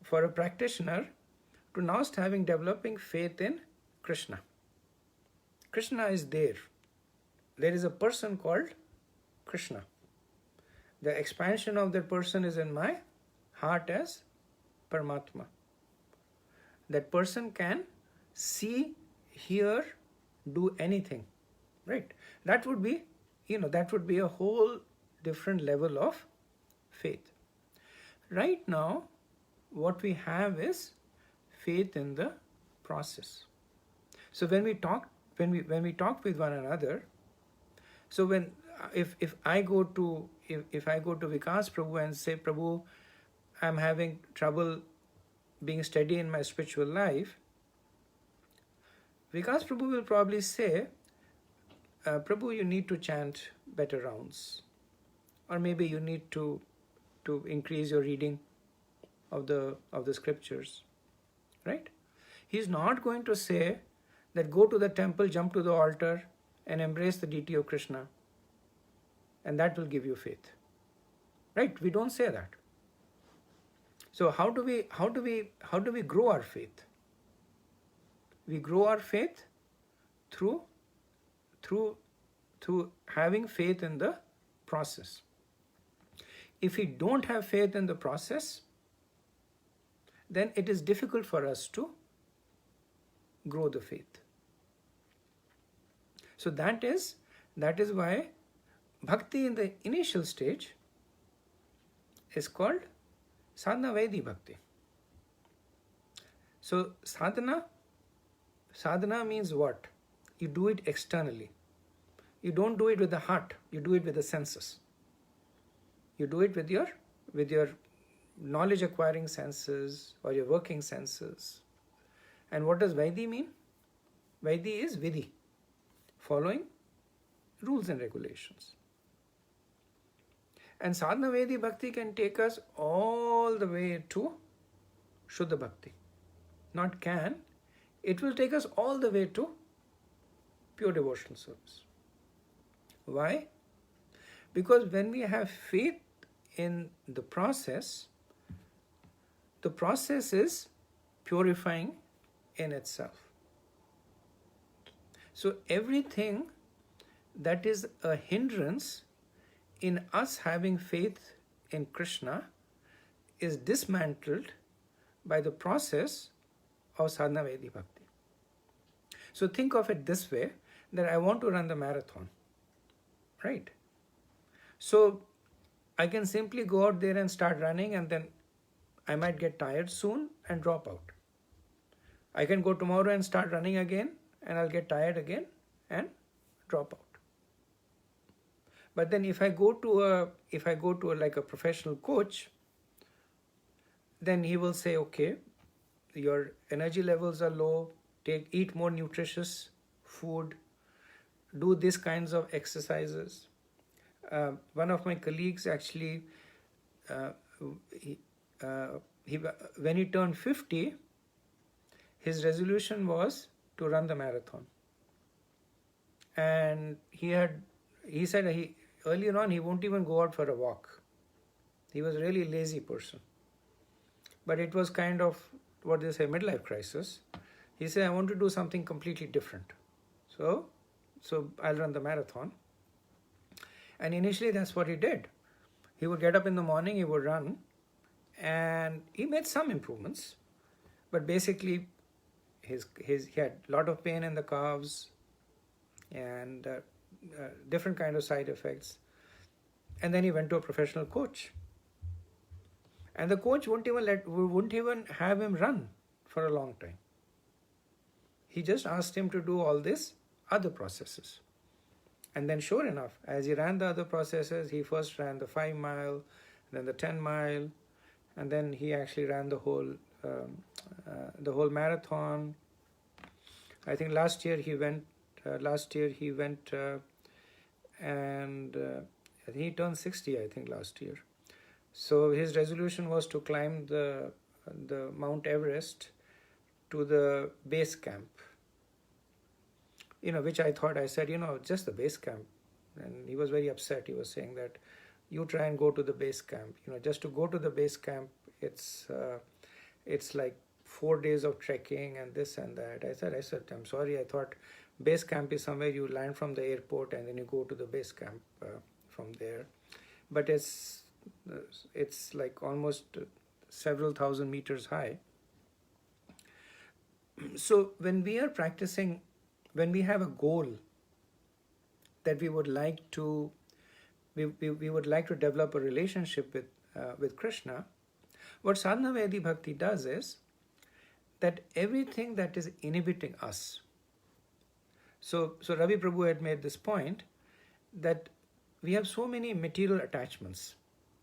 for a practitioner to now start developing faith in Krishna. Krishna is there. There is a person called Krishna. The expansion of that person is in my heart as Paramatma. That person can see, hear, do anything, right? That would be a whole different level of faith. Right now, what we have is faith in the process. So when we talk with one another, so when if I go to Vikas Prabhu and say, Prabhu, I'm having trouble being steady in my spiritual life, Vikas Prabhu will probably say, Prabhu, you need to chant better rounds, or maybe you need to increase your reading of the scriptures, right? He's not going to say that go to the temple, jump to the altar, and embrace the deity of Krishna, and that will give you faith, right? We don't say that. So how do we grow our faith? We grow our faith through having faith in the process. If we don't have faith in the process, then it is difficult for us to grow the faith. So that is why bhakti in the initial stage is called sadhana vaidhi bhakti. So sadhana means what? You do it externally. You don't do it with the heart, you do it with the senses. You do it with your knowledge acquiring senses or your working senses. And what does Vaidhi mean? Vaidhi is Vidhi, following rules and regulations. And Sadhana Vaidhi Bhakti can take us all the way to Shuddha Bhakti. Not can, it will take us all the way to pure devotional service. Why? Because when we have faith in the process is purifying in itself. So everything that is a hindrance in us having faith in Krishna is dismantled by the process of sadhana vaidhi bhakti. So think of it this way, that I want to run the marathon, right? So I can simply go out there and start running, and then I might get tired soon and drop out. I can go tomorrow and start running again, and I'll get tired again and drop out. But then if I go to like a professional coach, then he will say, okay, your energy levels are low, eat more nutritious food, do these kinds of exercises. One of my colleagues actually, when he turned 50, his resolution was to run the marathon. And he said earlier on he won't even go out for a walk. He was a really lazy person. But it was kind of what they say, midlife crisis. He said, I want to do something completely different. So I'll run the marathon. And initially that's what he did. He would get up in the morning, he would run, and he made some improvements. But basically, he had a lot of pain in the calves and different kind of side effects. And then he went to a professional coach. And the coach wouldn't even have him run for a long time. He just asked him to do all these other processes. And then sure enough, as he ran the other processes, he first ran the 5 mile, then the 10 mile, and then he actually ran the whole marathon. I think last year he went and I think he turned 60, I think, last year. So his resolution was to climb the Mount Everest to the base camp. Which I said, just the base camp. And he was very upset. He was saying that you try and go to the base camp. Just to go to the base camp, it's like 4 days of trekking and this and that. I said, I'm sorry, I thought base camp is somewhere you land from the airport and then you go to the base camp from there. But it's like almost several thousand meters high. So when we are practicing, when we have a goal that we would like to develop a relationship with Krishna, what sadhana vaidhi bhakti does is that everything that is inhibiting us. So Ravi Prabhu had made this point that we have so many material attachments,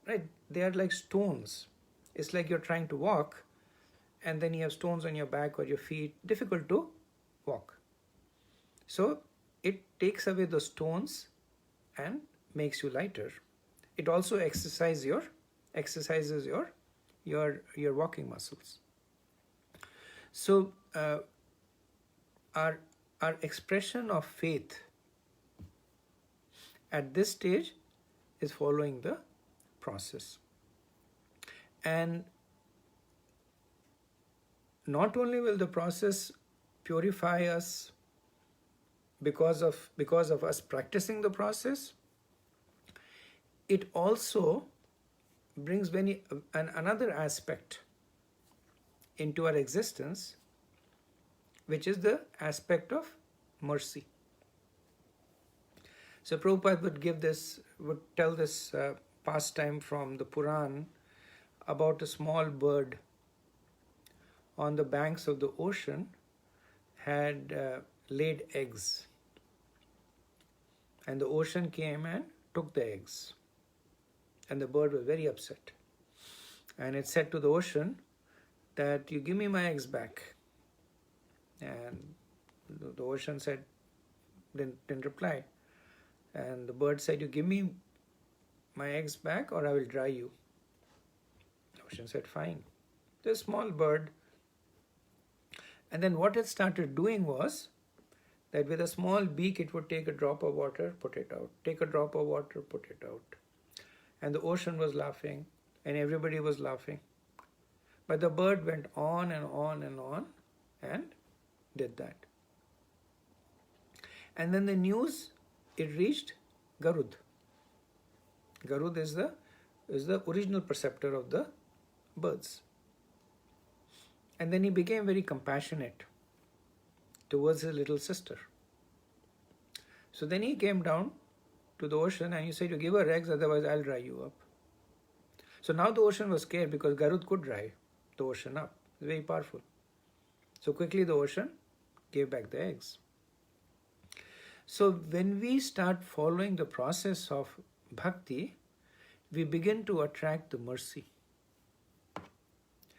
right? They are like stones. It's like you're trying to walk and then you have stones on your back or your feet, difficult to walk. So it takes away the stones and makes you lighter. It also exercises your walking muscles. So our expression of faith at this stage is following the process. And not only will the process purify us because of us practicing the process, it also brings another aspect into our existence, which is the aspect of mercy. So Prabhupada would tell this pastime from the Puran about a small bird on the banks of the ocean had laid eggs, and the ocean came and took the eggs, and the bird was very upset, and it said to the ocean that, you give me my eggs back. And the ocean didn't reply, and the bird said, you give me my eggs back or I will dry you. The ocean said, fine. This small bird. And then what it started doing was that with a small beak it would take a drop of water, put it out, take a drop of water, put it out. And the ocean was laughing and everybody was laughing. But the bird went on and on and on and did that. And then the news, it reached Garud. Garud is the original preceptor of the birds. And then he became very compassionate towards his little sister. So then he came down to the ocean and he said, you give her eggs, otherwise I'll dry you up. So now the ocean was scared because Garud could dry the ocean up. It's very powerful. So quickly the ocean gave back the eggs. So when we start following the process of bhakti, we begin to attract the mercy.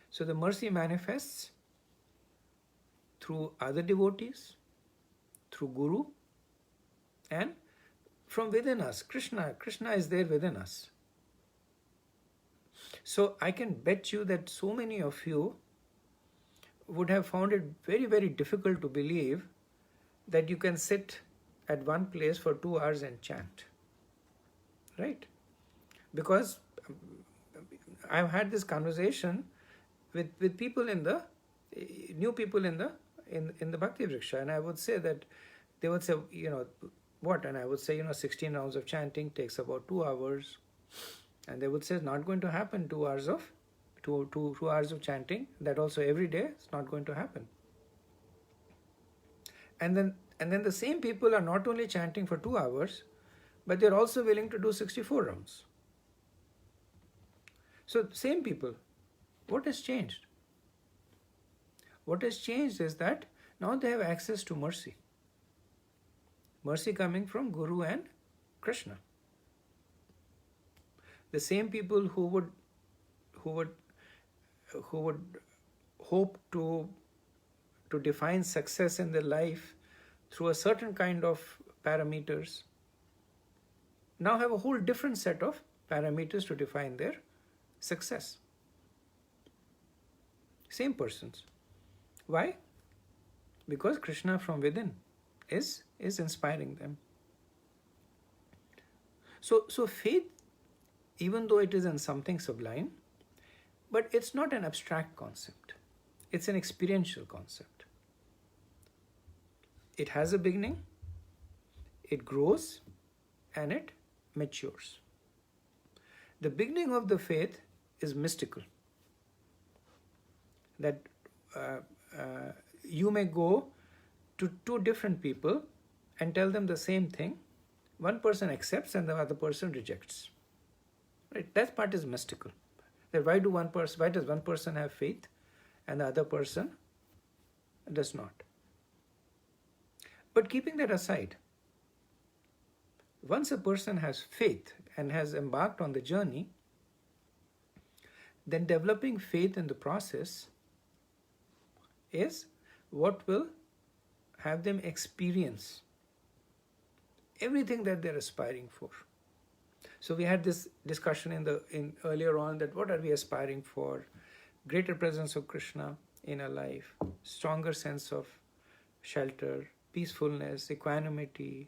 So the mercy manifests through other devotees, through Guru, and from within us. Krishna is there within us. So I can bet you that so many of you would have found it very, very difficult to believe that you can sit at one place for 2 hours and chant. Right? Because I've had this conversation with people new people in the Bhakti Vriksha, and I would say that they would say, what? And I would say, 16 rounds of chanting takes about 2 hours. And they would say, it's not going to happen 2 hours of 2 hours of chanting. That also every day, it's not going to happen. And then the same people are not only chanting for 2 hours, but they're also willing to do 64 rounds. So same people. What has changed? What has changed is that now they have access to mercy. Mercy coming from Guru and Krishna. The same people who would hope to define success in their life through a certain kind of parameters now have a whole different set of parameters to define their success. Same persons. Why? Because Krishna from within is inspiring them. So faith, even though it is in something sublime, but it's not an abstract concept. It's an experiential concept. It has a beginning, it grows, and it matures. The beginning of the faith is mystical. That you may go to 2 different people and tell them the same thing. One person accepts and the other person rejects. Right? That part is mystical. That why does one person have faith and the other person does not? But keeping that aside, once a person has faith and has embarked on the journey, then developing faith in the process is what will have them experience everything that they're aspiring for. So we had this discussion in earlier on, that what are we aspiring for? Greater presence of Krishna in our life, stronger sense of shelter, peacefulness, equanimity,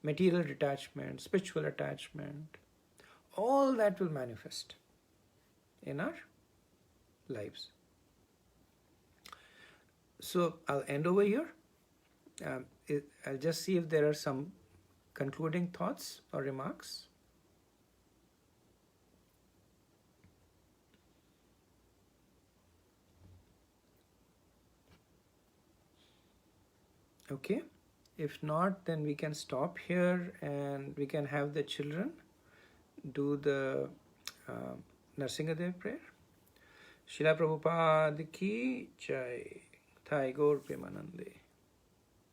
material detachment, spiritual attachment. All that will manifest in our lives. So I'll end over here. I'll just see if there are some concluding thoughts or remarks. Okay. If not, then we can stop here and we can have the children do the Narsingadev prayer. Srila Prabhupada ki jai. Thai Gaur Premanande.